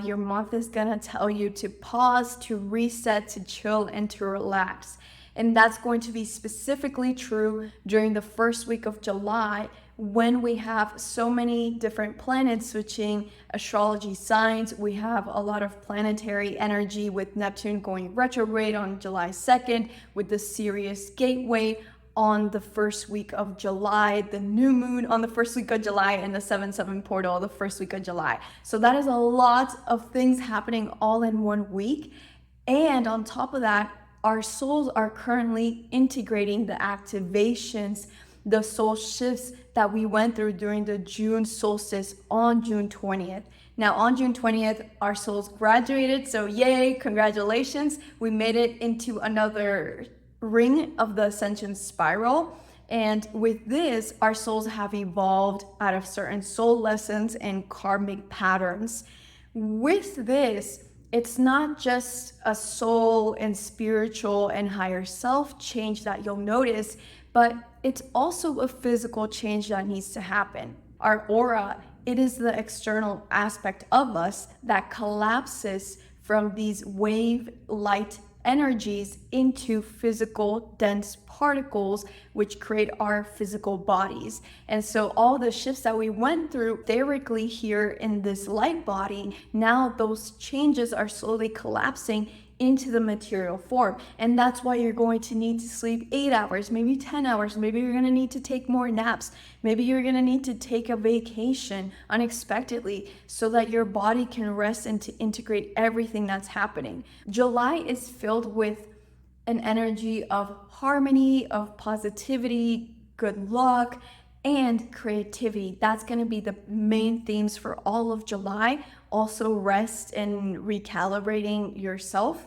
Your month is gonna tell you to pause, to reset, to chill, and to relax. And that's going to be specifically true during the first week of July, when we have so many different planets switching astrology signs. We have a lot of planetary energy with Neptune going retrograde on July 2nd, with the Sirius gateway on the first week of July, the new moon on the first week of July, and the 7/7 portal the first week of July. So that is a lot of things happening all in 1 week. And on top of that, our souls are currently integrating the activations, the soul shifts that we went through during the June solstice on June 20th. Now, on June 20th, our souls graduated, so yay, congratulations. We made it into another ring of the ascension spiral. And with this, our souls have evolved out of certain soul lessons and karmic patterns. With this, it's not just a soul and spiritual and higher self change that you'll notice, but it's also a physical change that needs to happen. Our aura, it is the external aspect of us that collapses from these wave light energies into physical dense particles, which create our physical bodies. And so all the shifts that we went through theoretically here in this light body, now those changes are slowly collapsing into the material form. And that's why you're going to need to sleep 8 hours, maybe 10 hours. Maybe you're going to need to take more naps. Maybe you're going to need to take a vacation unexpectedly so that your body can rest and to integrate everything that's happening. July is filled with an energy of harmony, of positivity, good luck, and creativity. That's going to be the main themes for all of July. Also, rest and recalibrating yourself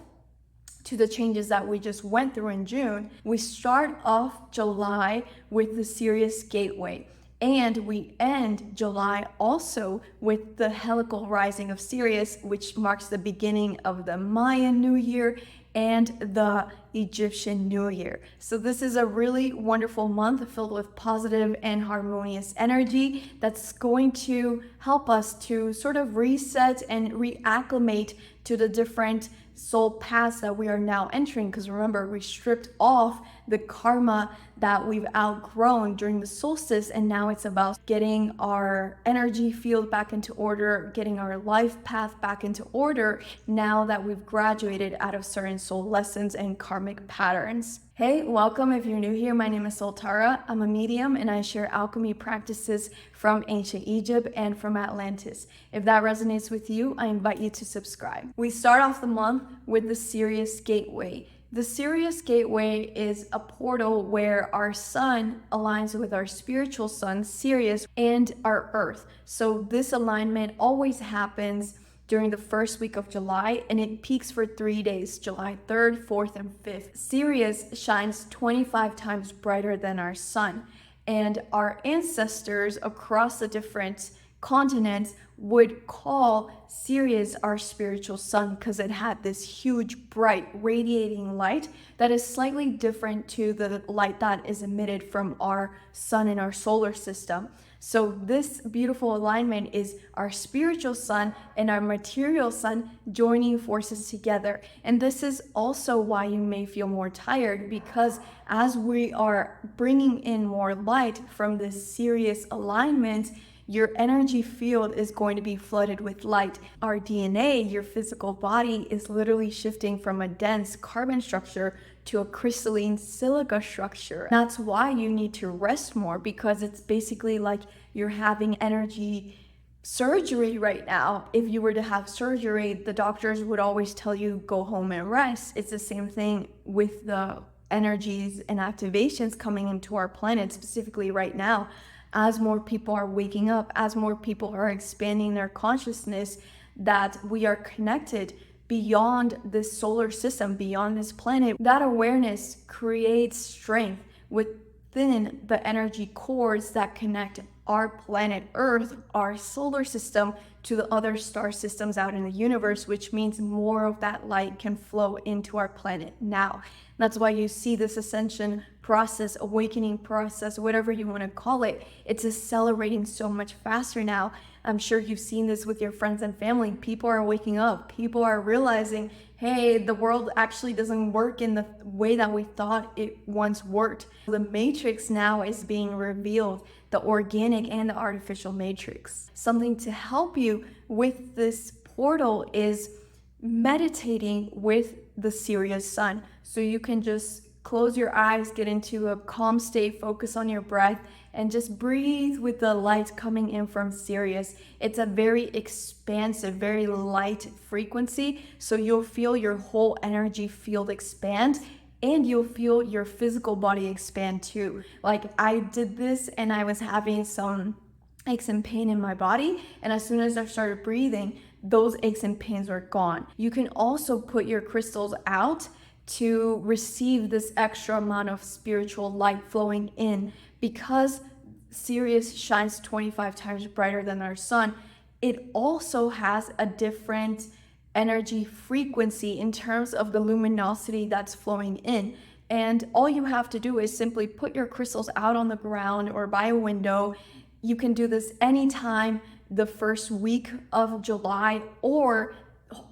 to the changes that we just went through in June. We start off July with the Sirius gateway, and we end July also with the helical rising of Sirius, which marks the beginning of the Mayan New Year and the Egyptian New Year. So this is a really wonderful month filled with positive and harmonious energy that's going to help us to sort of reset and reacclimate to the different soul paths that we are now entering. Because remember, we stripped off the karma that we've outgrown during the solstice, and now it's about getting our energy field back into order, getting our life path back into order now that we've graduated out of certain soul lessons and karmic patterns. Hey, welcome. If you're new here, my name is SolTara. I'm a medium and I share alchemy practices from ancient Egypt and from Atlantis. If that resonates with you, I invite you to subscribe. We start off the month with the Sirius gateway. The Sirius gateway is a portal where our sun aligns with our spiritual sun, Sirius, and our earth. So this alignment always happens during the first week of July, and it peaks for 3 days, July 3rd, 4th, and 5th. Sirius shines 25 times brighter than our sun, and our ancestors across the different continents would call Sirius our spiritual sun because it had this huge, bright, radiating light that is slightly different to the light that is emitted from our sun in our solar system. So this beautiful alignment is our spiritual sun and our material sun joining forces together. And this is also why you may feel more tired, because as we are bringing in more light from this Sirius alignment, your energy field is going to be flooded with light. Our DNA, your physical body, is literally shifting from a dense carbon structure to a crystalline silica structure. That's why you need to rest more, because it's basically like you're having energy surgery right now. If you were to have surgery, the doctors would always tell you go home and rest. It's the same thing with the energies and activations coming into our planet, specifically right now. As more people are waking up, as more people are expanding their consciousness, that we are connected beyond this solar system, beyond this planet, that awareness creates strength within the energy cords that connect our planet Earth, our solar system, to the other star systems out in the universe, which means more of that light can flow into our planet now. That's why you see this ascension process, awakening process, whatever you want to call it, it's accelerating so much faster now I'm sure you've seen this with your friends and family. People are waking up. People are realizing, hey, the world actually doesn't work in the way that we thought it once worked. The matrix now is being revealed, the organic and the artificial matrix. Something to help you with this portal is meditating with the Sirius sun. So you can just close your eyes, get into a calm state, focus on your breath, and just breathe with the light coming in from Sirius. It's a very expansive, very light frequency. So you'll feel your whole energy field expand, and you'll feel your physical body expand too. Like I did this and I was having some aches and pain in my body, and as soon as I started breathing, those aches and pains were gone. You can also put your crystals out to receive this extra amount of spiritual light flowing in. Because Sirius shines 25 times brighter than our sun, it also has a different energy frequency in terms of the luminosity that's flowing in. And all you have to do is simply put your crystals out on the ground or by a window. You can do this anytime the first week of July or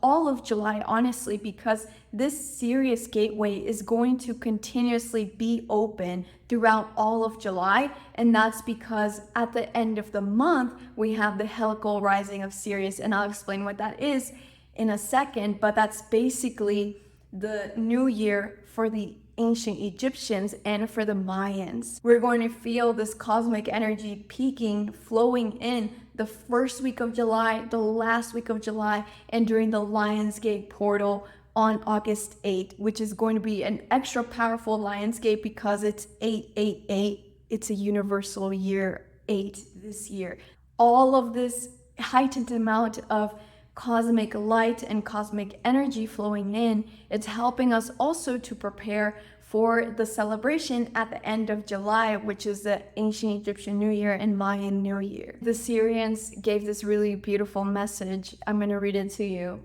all of July, honestly, because this Sirius gateway is going to continuously be open throughout all of July. And that's because at the end of the month, we have the helical rising of Sirius. And I'll explain what that is in a second, but that's basically the new year for the ancient Egyptians and for the Mayans. We're going to feel this cosmic energy peaking, flowing in the first week of July, the last week of July, and during the Lionsgate portal on August 8th, which is going to be an extra powerful Lionsgate because it's 888. It's a universal year 8 this year. All of this heightened amount of cosmic light and cosmic energy flowing in, it's helping us also to prepare for the celebration at the end of July, which is the ancient Egyptian New Year and Mayan New Year. The Syrians gave this really beautiful message. I'm going to read it to you.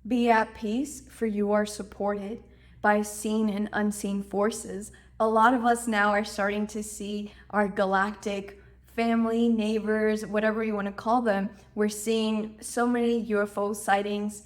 Be at peace, for you are supported by seen and unseen forces. A lot of us now are starting to see our galactic family, neighbors, whatever you want to call them. We're seeing so many UFO sightings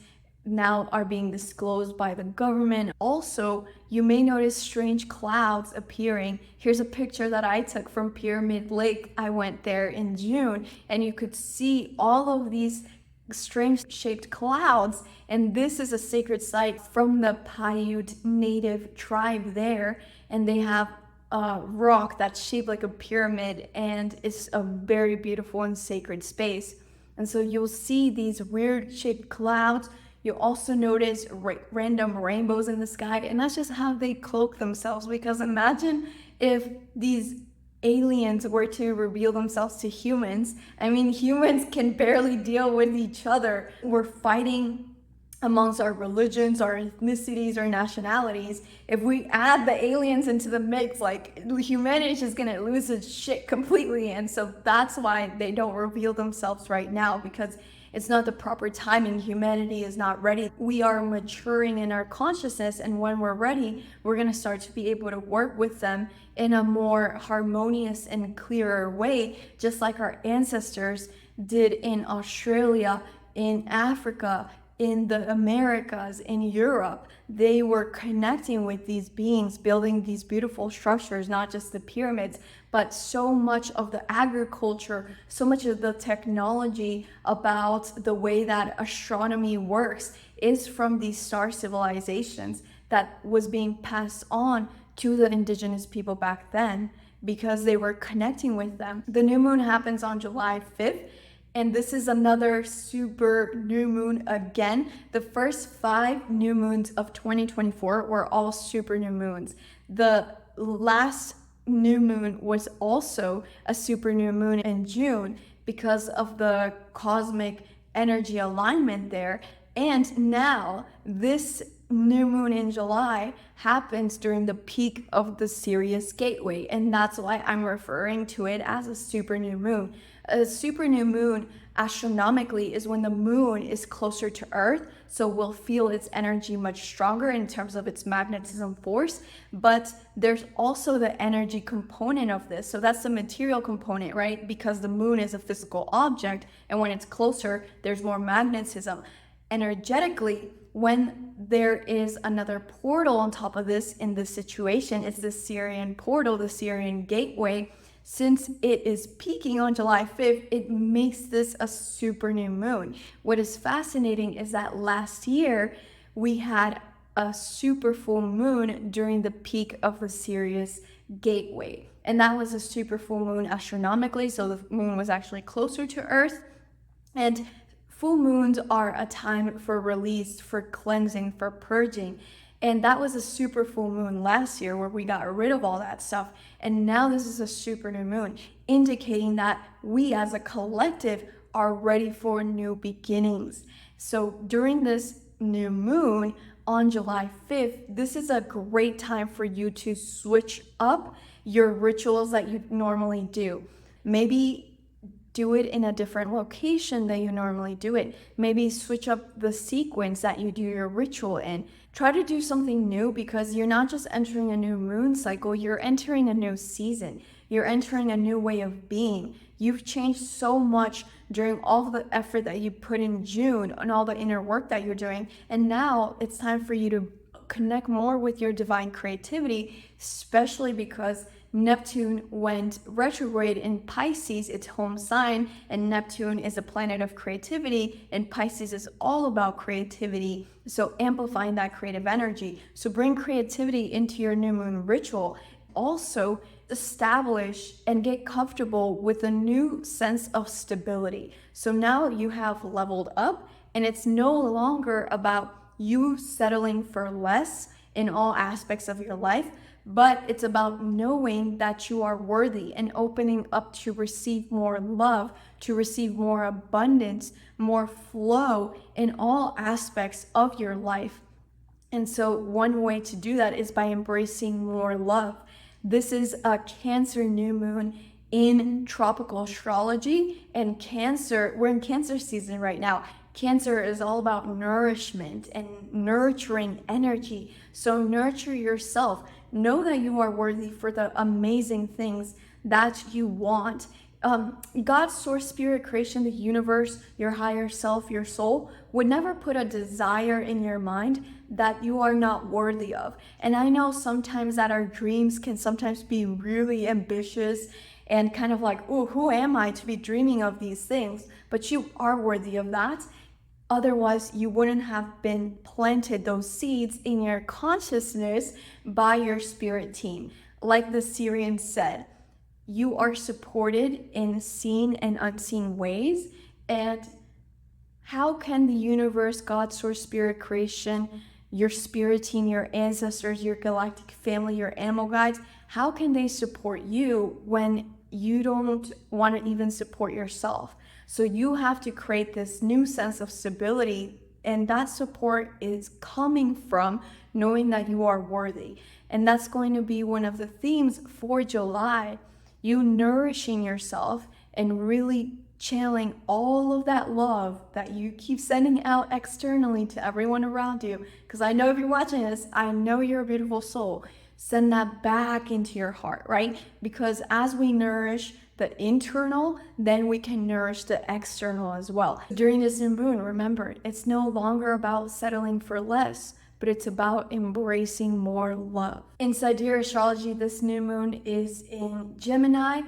now are being disclosed by the government. Also, you may notice strange clouds appearing. Here's a picture that I took from Pyramid Lake. I went there in June, and you could see all of these strange shaped clouds, and this is a sacred site from the Paiute native tribe there, and they have a rock that's shaped like a pyramid, and it's a very beautiful and sacred space. And so you'll see these weird shaped clouds. You'll also notice random rainbows in the sky, and that's just how they cloak themselves. Because imagine if these aliens were to reveal themselves to humans. I mean, humans can barely deal with each other. We're fighting amongst our religions, our ethnicities, our nationalities. If we add the aliens into the mix, like, humanity is just gonna lose its shit completely. And so that's why they don't reveal themselves right now, because it's not the proper timing. Humanity is not ready. We are maturing in our consciousness, and when we're ready, we're gonna start to be able to work with them in a more harmonious and clearer way, just like our ancestors did in Australia, in Africa, in the Americas, in Europe. They were connecting with these beings, building these beautiful structures, not just the pyramids, but so much of the agriculture, so much of the technology about the way that astronomy works is from these star civilizations that was being passed on to the indigenous people back then because they were connecting with them. The new moon happens on July 5th. And this is another super new moon again. The first 5 new moons of 2024 were all super new moons. The last new moon was also a super new moon in June because of the cosmic energy alignment there. And now this new moon in July happens during the peak of the Sirius gateway, and that's why I'm referring to it as a super new moon. A super new moon astronomically is when the moon is closer to Earth, so we'll feel its energy much stronger in terms of its magnetism force. But there's also the energy component of this, so that's the material component, right? Because the moon is a physical object, and when it's closer, there's more magnetism. Energetically, when there is another portal on top of this in this situation, it's the Sirian portal, the Sirian gateway. Since it is peaking on July 5th, it makes this a super new moon. What is fascinating is that last year we had a super full moon during the peak of the Sirius gateway. And that was a super full moon astronomically, so the moon was actually closer to Earth. And full moons are a time for release, for cleansing, for purging. And that was a super full moon last year where we got rid of all that stuff. And now this is a super new moon, indicating that we as a collective are ready for new beginnings. So during this new moon on July 5th, this is a great time for you to switch up your rituals that you normally do. Maybe do it in a different location than you normally do it. Maybe switch up the sequence that you do your ritual in. Try to do something new, because you're not just entering a new moon cycle, you're entering a new season. You're entering a new way of being. You've changed so much during all the effort that you put in June and all the inner work that you're doing. And now it's time for you to connect more with your divine creativity, especially because Neptune went retrograde in Pisces, its home sign, and Neptune is a planet of creativity, and Pisces is all about creativity, so amplifying that creative energy. So bring creativity into your new moon ritual. Also, establish and get comfortable with a new sense of stability. So now you have leveled up, and it's no longer about you settling for less in all aspects of your life, but it's about knowing that you are worthy and opening up to receive more love, to receive more abundance, more flow in all aspects of your life. And so one way to do that is by embracing more love. This is a Cancer new moon in tropical astrology, and we're in Cancer season right now. Cancer is all about nourishment and nurturing energy. So nurture yourself. Know that you are worthy for the amazing things that you want. God's source, spirit, creation, the universe, your higher self, your soul would never put a desire in your mind that you are not worthy of. And I know sometimes that our dreams can sometimes be really ambitious and kind of like, oh, who am I to be dreaming of these things? But you are worthy of that. Otherwise, you wouldn't have been planted those seeds in your consciousness by your spirit team. Like the Syrian said, you are supported in seen and unseen ways. And how can the universe, God, source, spirit, creation, your spirit team, your ancestors, your galactic family, your animal guides, how can they support you when you don't want to even support yourself? So you have to create this new sense of stability, and that support is coming from knowing that you are worthy. And that's going to be one of the themes for July. You nourishing yourself and really channeling all of that love that you keep sending out externally to everyone around you. Because I know if you're watching this, I know you're a beautiful soul. Send that back into your heart, right? Because as we nourish the internal, then we can nourish the external as well. During this new moon, remember, it's no longer about settling for less, but it's about embracing more love. In sidereal astrology, this new moon is in Gemini,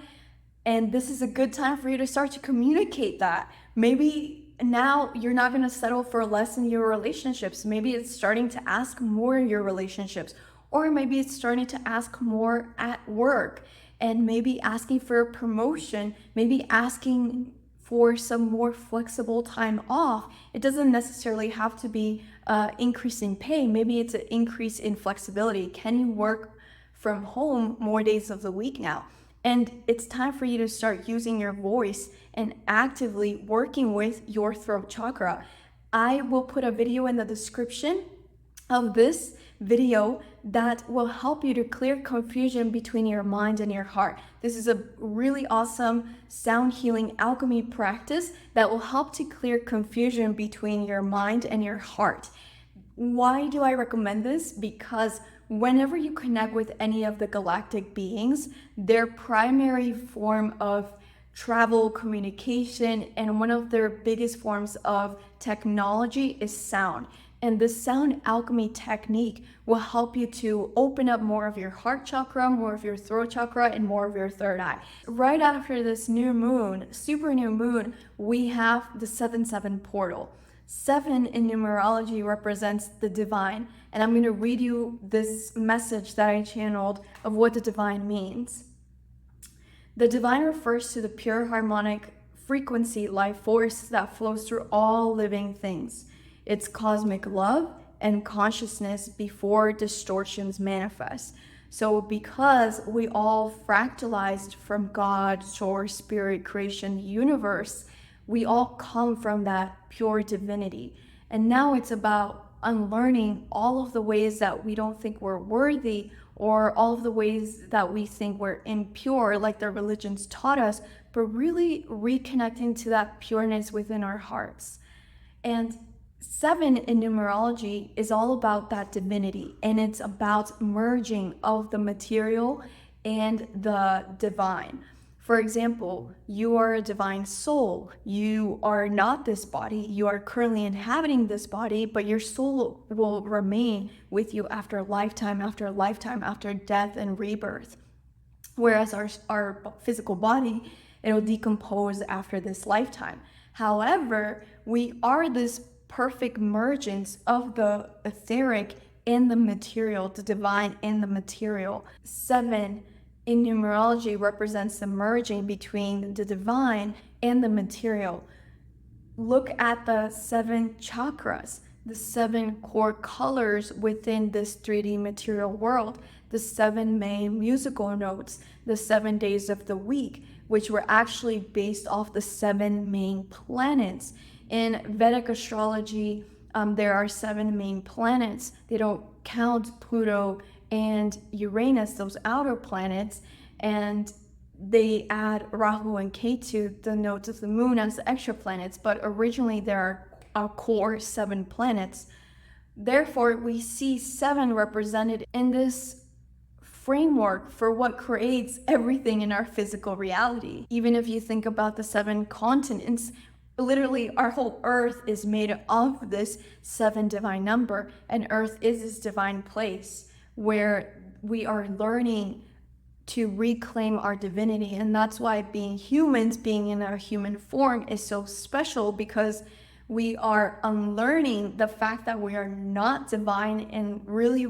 and this is a good time for you to start to communicate that. Maybe now you're not going to settle for less in your relationships. Maybe it's starting to ask more in your relationships, or maybe it's starting to ask more at work, and maybe asking for a promotion, maybe asking for some more flexible time off. It doesn't necessarily have to be increase in pay. Maybe it's an increase in flexibility. Can you work from home more days of the week now? And it's time for you to start using your voice and actively working with your throat chakra. I will put a video in the description of this video that will help you to clear confusion between your mind and your heart. This is a really awesome sound healing alchemy practice that will help to clear confusion between your mind and your heart. Why do I recommend this? Because whenever you connect with any of the galactic beings, their primary form of travel, communication, and one of their biggest forms of technology is sound. And this sound alchemy technique will help you to open up more of your heart chakra, more of your throat chakra, and more of your third eye. Right after this new moon, super new moon, we have the 7-7 portal. 7 in numerology represents the divine. And I'm going to read you this message that I channeled of what the divine means. The divine refers to the pure harmonic frequency life force that flows through all living things. It's cosmic love and consciousness before distortions manifest. So because we all fractalized from God, source, spirit, creation, universe, we all come from that pure divinity. And now it's about unlearning all of the ways that we don't think we're worthy, or all of the ways that we think we're impure, like the religions taught us, but really reconnecting to that pureness within our hearts. And 7 in numerology is all about that divinity, and it's about merging of the material and the divine. For example, you are a divine soul. You are not this body. You are currently inhabiting this body, but your soul will remain with you after lifetime, after lifetime, after death and rebirth. Whereas our physical body, it'll decompose after this lifetime. However, we are this perfect mergence of the etheric and the material, the divine and the material. 7 in numerology represents the merging between the divine and the material. Look at the 7 chakras, the 7 core colors within this 3D material world, the 7 main musical notes, the 7 days of the week, which were actually based off the 7 main planets. In Vedic astrology, there are 7 main planets. They don't count Pluto and Uranus, those outer planets, and they add Rahu and Ketu, the nodes of the moon, as extra planets, but originally there are a core 7 planets. Therefore, we see 7 represented in this framework for what creates everything in our physical reality. Even if you think about the 7 continents, literally our whole earth is made of this 7 divine number, and earth is this divine place where we are learning to reclaim our divinity. And that's why being humans, being in our human form, is so special, because we are unlearning the fact that we are not divine and really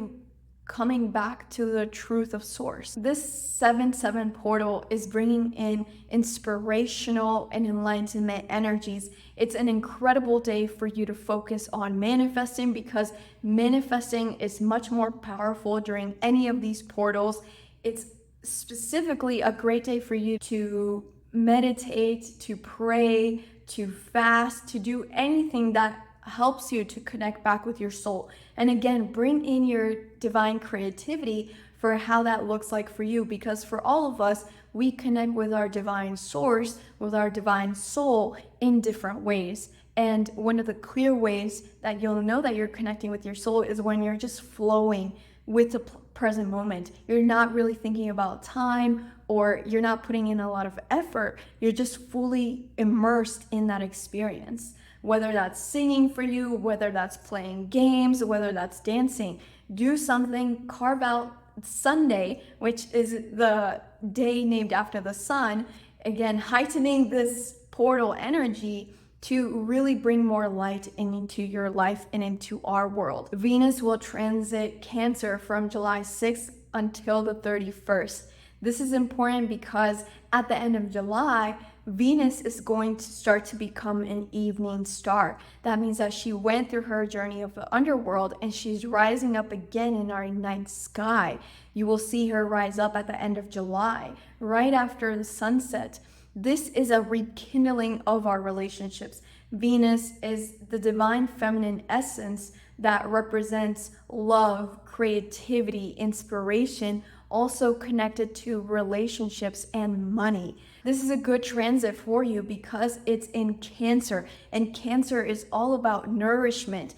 coming back to the truth of source. This 7-7 portal is bringing in inspirational and enlightenment energies. It's an incredible day for you to focus on manifesting, because manifesting is much more powerful during any of these portals. It's specifically a great day for you to meditate, to pray, to fast, to do anything that helps you to connect back with your soul. And again, bring in your divine creativity for how that looks like for you, because for all of us, we connect with our divine source, with our divine soul in different ways. And one of the clear ways that you'll know that you're connecting with your soul is when you're just flowing with the present moment. You're not really thinking about time, or you're not putting in a lot of effort. You're just fully immersed in that experience. Whether that's singing for you, whether that's playing games, whether that's dancing, do something. Carve out Sunday, which is the day named after the sun, again, heightening this portal energy to really bring more light into your life and into our world. Venus will transit Cancer from July 6th until the 31st. This is important because at the end of July, Venus is going to start to become an evening star. That means that she went through her journey of the underworld and she's rising up again in our night sky. You will see her rise up at the end of July, right after the sunset. This is a rekindling of our relationships. Venus is the divine feminine essence that represents love, creativity, inspiration, also connected to relationships and money. This is a good transit for you because it's in Cancer, and Cancer is all about nourishment.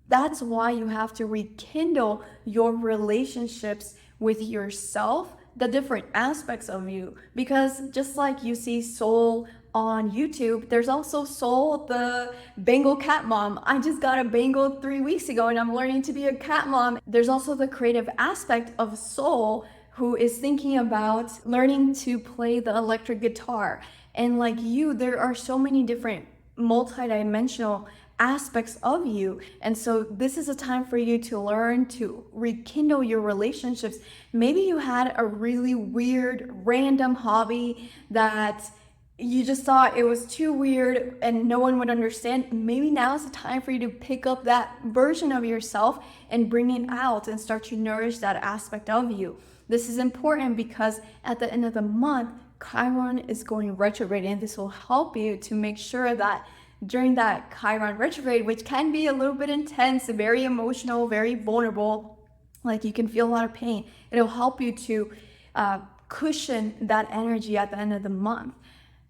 That's why you have to rekindle your relationships with yourself, the different aspects of you. Because just like you see Soul on YouTube, there's also Soul, the Bengal cat mom. I just got a Bengal 3 weeks ago and I'm learning to be a cat mom. There's also the creative aspect of Soul, who is thinking about learning to play the electric guitar. And like you, there are so many different multidimensional aspects of you. And so this is a time for you to learn to rekindle your relationships. Maybe you had a really weird, random hobby that you just thought it was too weird and no one would understand. Maybe now is the time for you to pick up that version of yourself and bring it out and start to nourish that aspect of you. This is important because at the end of the month, Chiron is going retrograde, and this will help you to make sure that during that Chiron retrograde, which can be a little bit intense, very emotional, very vulnerable, like you can feel a lot of pain, it'll help you to cushion that energy at the end of the month.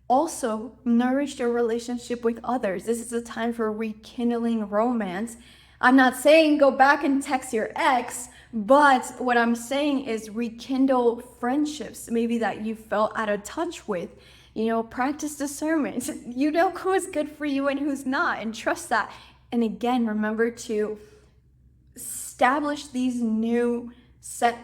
Also, nourish your relationship with others. This is a time for rekindling romance. I'm not saying go back and text your ex, but what I'm saying is rekindle friendships, maybe that you felt out of touch with. Practice discernment. You know who is good for you and who's not, and trust that. And again, remember to establish these new set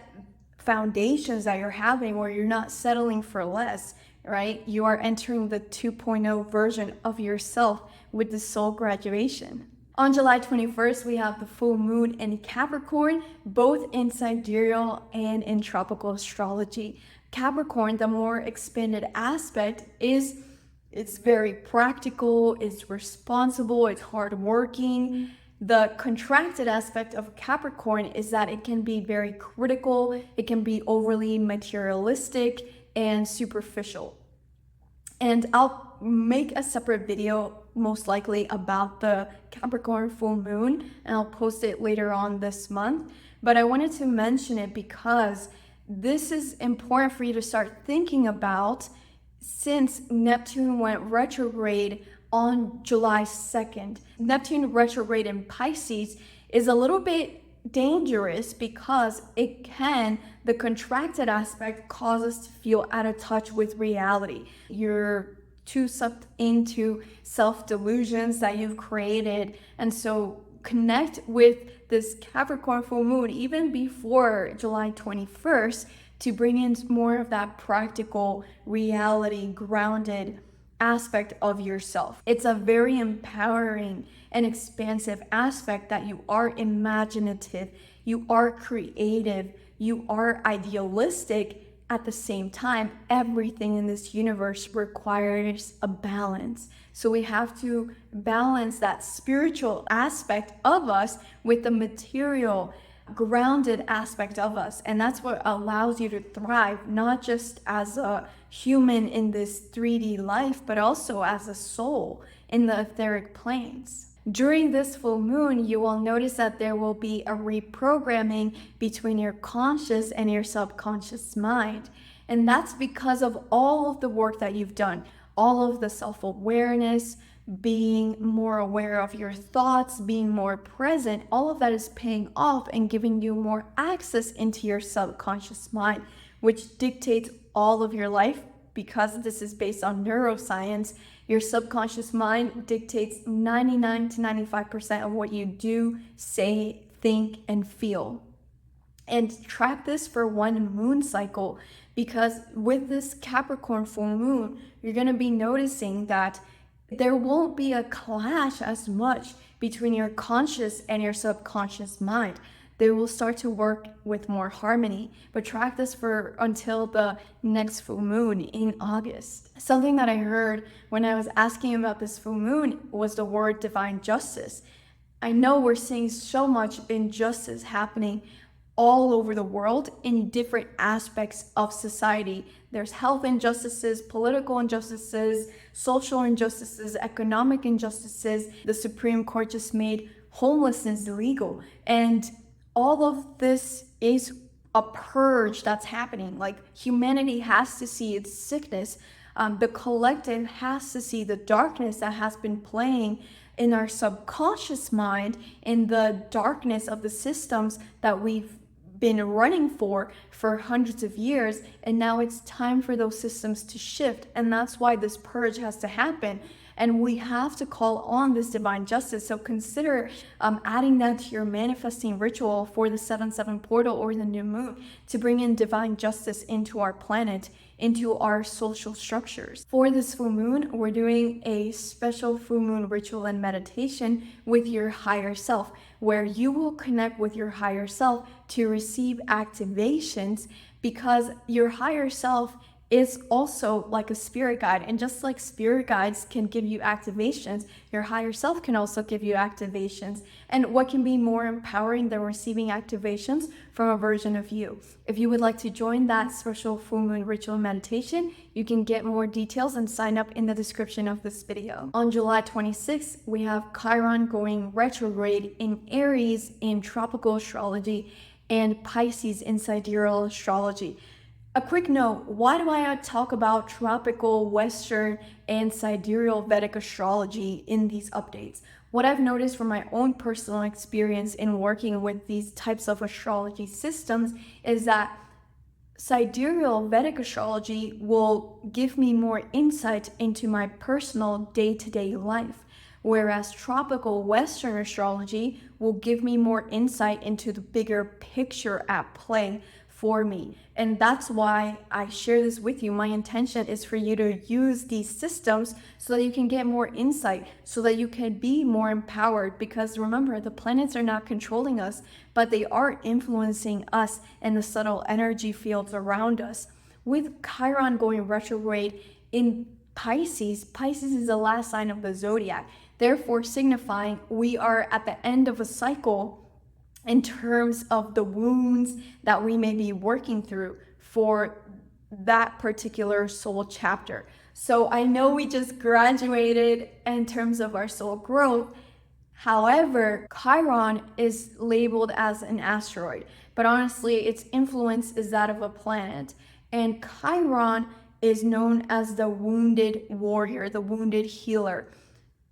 foundations that you're having where you're not settling for less, right? You are entering the 2.0 version of yourself with the soul graduation. On July 21st, we have the full moon in Capricorn, both in sidereal and in tropical astrology. Capricorn, the more expanded aspect, it's very practical, it's responsible, it's hardworking. The contracted aspect of Capricorn is that it can be very critical, it can be overly materialistic and superficial. And I'll make a separate video most likely about the Capricorn full moon, and I'll post it later on this month. But I wanted to mention it because this is important for you to start thinking about, since Neptune went retrograde on July 2nd. Neptune retrograde in Pisces is a little bit dangerous because the contracted aspect cause us to feel out of touch with reality. You're too sucked into self-delusions that you've created. And so connect with this Capricorn full moon even before July 21st to bring in more of that practical reality grounded aspect of yourself. It's a very empowering and expansive aspect that you are imaginative, you are creative, you are idealistic. At the same time, everything in this universe requires a balance. So we have to balance that spiritual aspect of us with the material, grounded aspect of us. And that's what allows you to thrive, not just as a human in this 3D life, but also as a soul in the etheric planes. During this full moon, you will notice that there will be a reprogramming between your conscious and your subconscious mind. And that's because of all of the work that you've done, all of the self-awareness, being more aware of your thoughts, being more present, all of that is paying off and giving you more access into your subconscious mind, which dictates all of your life. Because this is based on neuroscience, your subconscious mind dictates 99 to 95% of what you do, say, think, and feel. And track this for one moon cycle, because with this Capricorn full moon, you're going to be noticing that there won't be a clash as much between your conscious and your subconscious mind. They will start to work with more harmony, but track this for until the next full moon in August. Something that I heard when I was asking about this full moon was the word divine justice. I know we're seeing so much injustice happening all over the world in different aspects of society. There's health injustices, political injustices, social injustices, economic injustices. The Supreme Court just made homelessness illegal. And all of this is a purge that's happening. Like, humanity has to see its sickness. The collective has to see the darkness that has been playing in our subconscious mind, in the darkness of the systems that we've been running for hundreds of years. And now it's time for those systems to shift. And that's why this purge has to happen. And we have to call on this divine justice. So consider adding that to your manifesting ritual for the 7/7 portal or the new moon, to bring in divine justice into our planet, into our social structures. For this full moon, we're doing a special full moon ritual and meditation with your higher self, where you will connect with your higher self to receive activations, because your higher self is also like a spirit guide. And just like spirit guides can give you activations, your higher self can also give you activations. And what can be more empowering than receiving activations from a version of you? If you would like to join that special full moon ritual meditation, you can get more details and sign up in the description of this video. On July 26th, we have Chiron going retrograde in Aries in tropical astrology and Pisces in sidereal astrology. A quick note, why do I talk about tropical, Western, and sidereal Vedic astrology in these updates? What I've noticed from my own personal experience in working with these types of astrology systems is that sidereal Vedic astrology will give me more insight into my personal day-to-day life, whereas tropical Western astrology will give me more insight into the bigger picture at play for me. And that's why I share this with you. My intention is for you to use these systems so that you can get more insight, so that you can be more empowered. Because remember, the planets are not controlling us, but they are influencing us and the subtle energy fields around us. With Chiron going retrograde in Pisces, Pisces is the last sign of the zodiac, therefore signifying we are at the end of a cycle in terms of the wounds that we may be working through for that particular soul chapter. So I know we just graduated in terms of our soul growth. However, Chiron is labeled as an asteroid, but honestly, its influence is that of a planet. And Chiron is known as the wounded warrior, the wounded healer.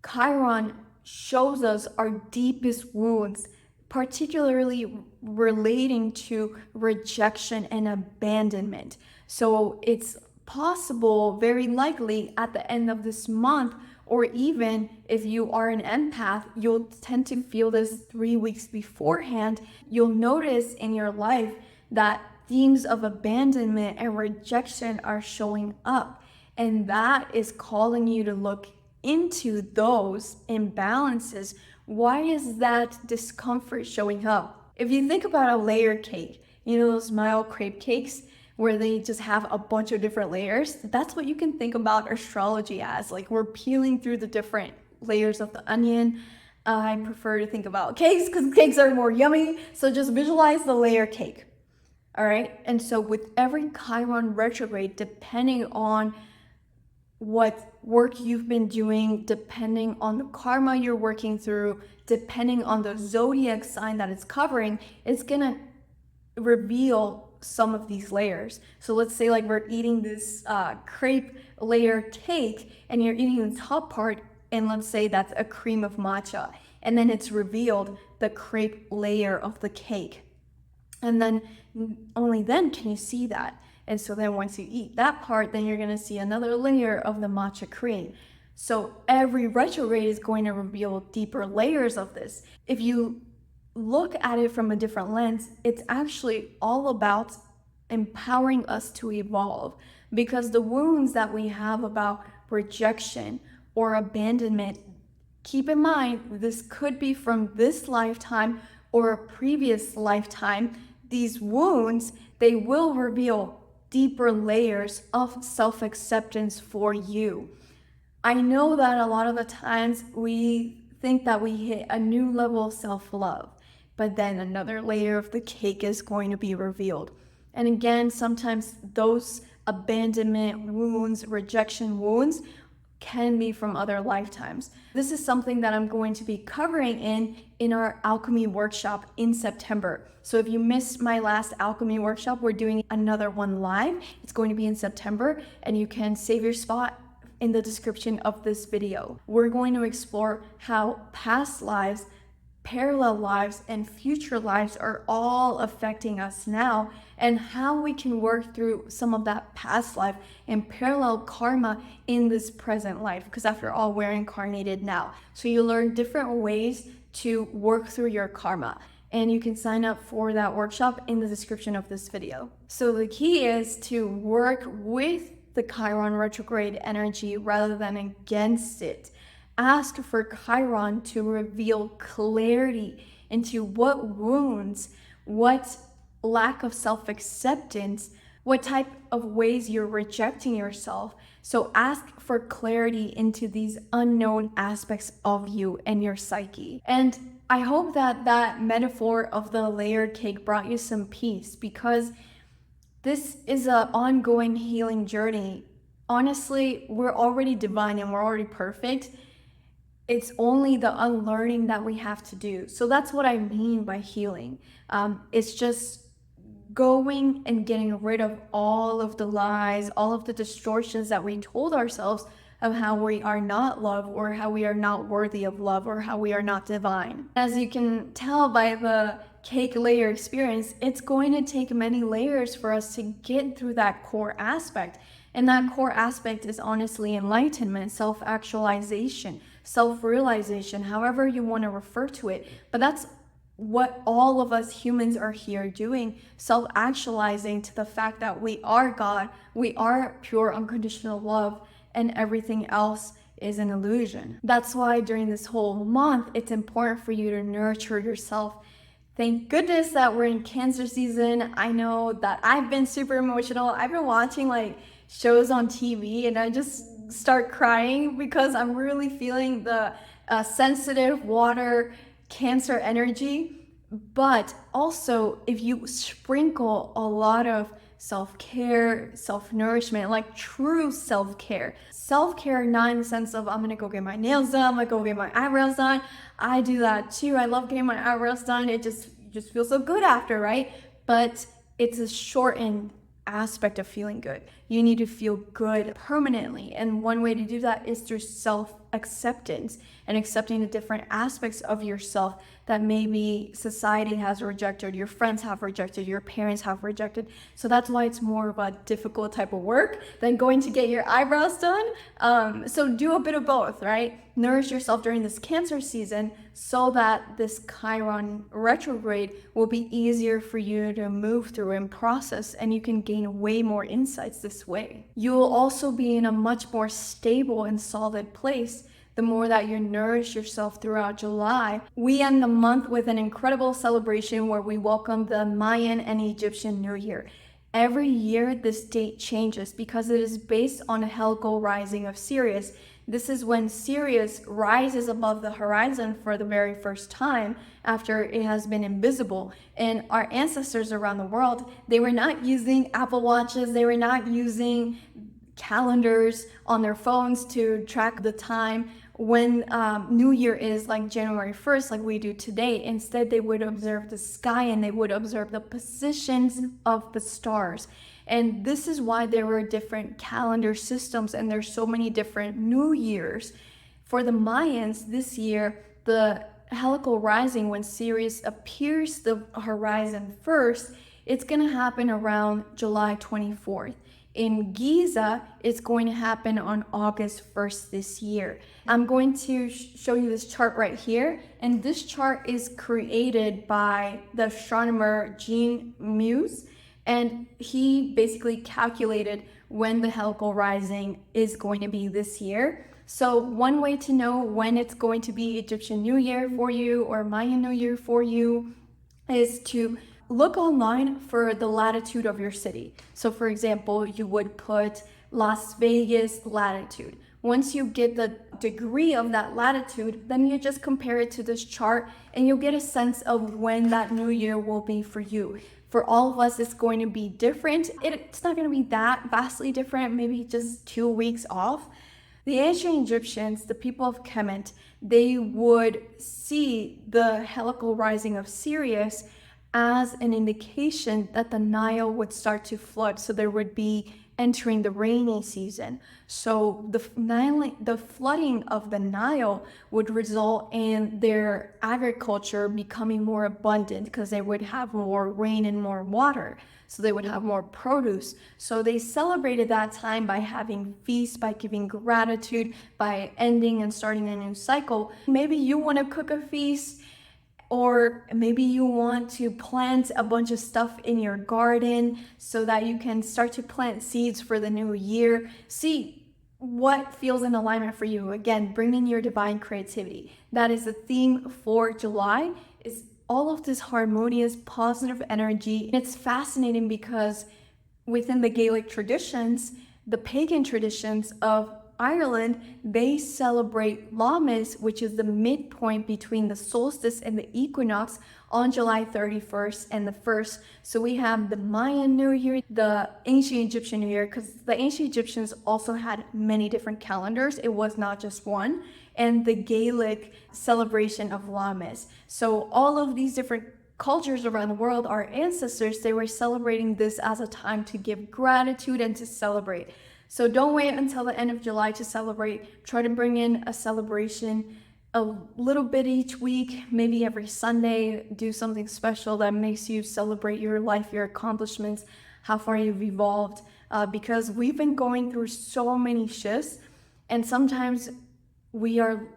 Chiron shows us our deepest wounds, particularly relating to rejection and abandonment. So it's possible, very likely, at the end of this month, or even if you are an empath, you'll tend to feel this 3 weeks beforehand. You'll notice in your life that themes of abandonment and rejection are showing up, and that is calling you to look into those imbalances. Why is that discomfort showing up? If you think about a layer cake, you know those Mayan crepe cakes where they just have a bunch of different layers? That's what you can think about astrology as. Like, we're peeling through the different layers of the onion. I prefer to think about cakes because cakes are more yummy. So just visualize the layer cake. All right. And so with every Chiron retrograde, depending on what work you've been doing, depending on the karma you're working through, depending on the zodiac sign that it's covering, it's gonna reveal some of these layers. So let's say like we're eating this crepe layer cake and you're eating the top part, and let's say that's a cream of matcha, and then it's revealed the crepe layer of the cake, and then only then can you see that. And so then once you eat that part, then you're going to see another layer of the matcha cream. So every retrograde is going to reveal deeper layers of this. If you look at it from a different lens, it's actually all about empowering us to evolve, because the wounds that we have about rejection or abandonment, keep in mind, this could be from this lifetime or a previous lifetime. These wounds, they will reveal deeper layers of self-acceptance for you. I know that a lot of the times we think that we hit a new level of self-love, but then another layer of the cake is going to be revealed. And again, sometimes those abandonment wounds, rejection wounds, can be from other lifetimes. This is something that I'm going to be covering in our alchemy workshop in September. So if you missed my last alchemy workshop, we're doing another one live. It's going to be in September, and you can save your spot in the description of this video. We're going to explore how past lives, parallel lives, and future lives are all affecting us now, and how we can work through some of that past life and parallel karma in this present life, because after all, we're incarnated now. So you learn different ways to work through your karma, and you can sign up for that workshop in the description of this video. So the key is to work with the Chiron retrograde energy rather than against it. Ask for Chiron to reveal clarity into what wounds, what lack of self-acceptance, what type of ways you're rejecting yourself. So ask for clarity into these unknown aspects of you and your psyche. And I hope that that metaphor of the layered cake brought you some peace, because this is an ongoing healing journey. Honestly, we're already divine and we're already perfect. It's only the unlearning that we have to do. So that's what I mean by healing. It's just going and getting rid of all of the lies, all of the distortions that we told ourselves of how we are not love, or how we are not worthy of love, or how we are not divine. As you can tell by the cake layer experience, it's going to take many layers for us to get through that core aspect. And that core aspect is honestly enlightenment, self-actualization, self-realization, however you want to refer to it. But that's what all of us humans are here doing, self-actualizing to the fact that we are God, we are pure unconditional love, and everything else is an illusion. That's why during this whole month, it's important for you to nurture yourself. Thank goodness that we're in Cancer season. I know that I've been super emotional. I've been watching like shows on TV and I just start crying because I'm really feeling the sensitive water Cancer energy. But also, if you sprinkle a lot of self-care, self-nourishment, like true self-care. Self-care not in the sense of I'm gonna go get my nails done, I'm gonna go get my eyebrows done. I do that too. I love getting my eyebrows done. It just feels so good after, right? But it's a shortened aspect of feeling good. You need to feel good permanently. And one way to do that is through self-acceptance and accepting the different aspects of yourself that maybe society has rejected, your friends have rejected, your parents have rejected. So that's why it's more of a difficult type of work than going to get your eyebrows done. So do a bit of both, right? Nourish yourself during this Cancer season so that this Chiron retrograde will be easier for you to move through and process, and you can gain way more insights this way. You will also be in a much more stable and solid place the more that you nourish yourself throughout July. We end the month with an incredible celebration where we welcome the Mayan and Egyptian New Year. Every year, this date changes because it is based on a helical rising of Sirius. This is when Sirius rises above the horizon for the very first time after it has been invisible. And our ancestors around the world, they were not using Apple Watches, they were not using calendars on their phones to track the time when New Year is like January 1st, like we do today. Instead, they would observe the sky and they would observe the positions of the stars. And this is why there were different calendar systems and there's so many different New Years. For the Mayans this year, the helical rising, when Sirius appears the horizon first, it's going to happen around July 24th. In Giza, it's going to happen on August 1st this year. I'm going to show you this chart right here. And this chart is created by the astronomer Jean Muse. And he basically calculated when the helical rising is going to be this year. So one way to know when it's going to be Egyptian New Year for you or Mayan New Year for you is to look online for the latitude of your city. So for example, you would put Las Vegas latitude. Once you get the degree of that latitude, then you just compare it to this chart and you'll get a sense of when that new year will be for you. For all of us, it's going to be different. It's not going to be that vastly different, maybe just 2 weeks off. The ancient Egyptians, the people of Kemet, they would see the heliacal rising of Sirius as an indication that the Nile would start to flood. So there would be entering the rainy season. So the flooding of the Nile would result in their agriculture becoming more abundant because they would have more rain and more water. So they would have more produce. So they celebrated that time by having feasts, by giving gratitude, by ending and starting a new cycle. Maybe you want to cook a feast, or maybe you want to plant a bunch of stuff in your garden so that you can start to plant seeds for the new year. See what feels in alignment for you. Again, bringing your divine creativity. That is the theme for July, is all of this harmonious, positive energy. And it's fascinating because within the Gaelic traditions, the pagan traditions of Ireland, they celebrate Lammas, which is the midpoint between the solstice and the equinox, on July 31st and the 1st. So we have the Mayan New Year, the ancient Egyptian New Year, because the ancient Egyptians also had many different calendars. It was not just one. And the Gaelic celebration of Lammas. So all of these different cultures around the world, our ancestors, they were celebrating this as a time to give gratitude and to celebrate. So don't wait until the end of July to celebrate. Try to bring in a celebration a little bit each week, maybe every Sunday. Do something special that makes you celebrate your life, your accomplishments, how far you've evolved. Because we've been going through so many shifts, and sometimes we are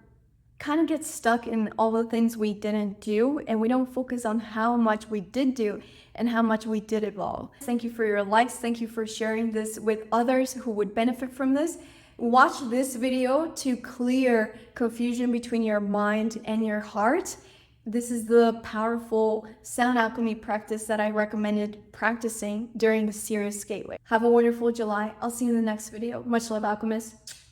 kind of get stuck in all the things we didn't do, and we don't focus on how much we did do and how much we did evolve. Thank you for your likes. Thank you for sharing this with others who would benefit from this. Watch this video to clear confusion between your mind and your heart. This is the powerful sound alchemy practice that I recommended practicing during the Sirius Gateway. Have a wonderful July. I'll see you in the next video. Much love, alchemists.